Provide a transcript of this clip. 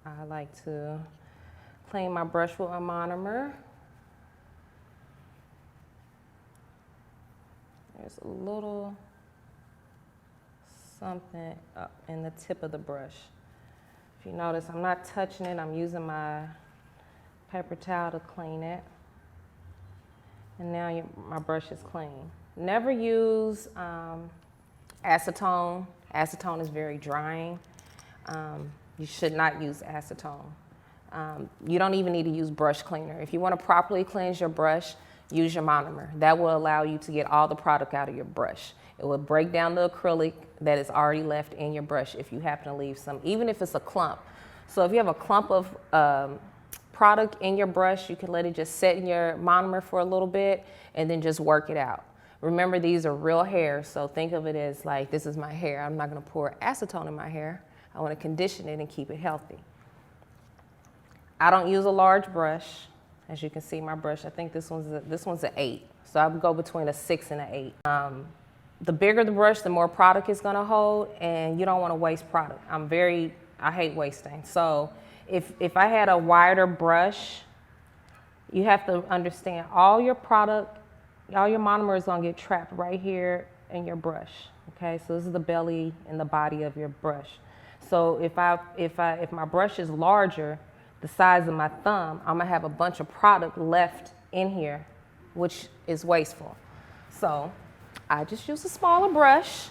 I like to clean my brush with a monomer. There's a little something up in the tip of the brush. If you notice, I'm not touching it. I'm using my paper towel to clean it. And now my brush is clean. Never use acetone. Acetone is very drying. You should not use acetone. You don't even need to use brush cleaner. If you want to properly cleanse your brush, use your monomer. That will allow you to get all the product out of your brush. It will break down the acrylic that is already left in your brush if you happen to leave some, even if it's a clump. So if you have a clump of product in your brush, you can let it just sit in your monomer for a little bit and then just work it out. Remember, these are real hairs, so think of it as like, this is my hair. I'm not going to pour acetone in my hair. I want to condition it and keep it healthy. I don't use a large brush. As you can see, my brush, I think this one's an 8. So I would go between a 6 and an 8. The bigger the brush, the more product it's going to hold, and you don't want to waste product. I hate wasting. So if I had a wider brush, you have to understand all your product, all your monomer is going to get trapped right here in your brush. Okay, so this is the belly and the body of your brush. So if my brush is larger, the size of my thumb, I'm gonna have a bunch of product left in here, which is wasteful. So I just use a smaller brush.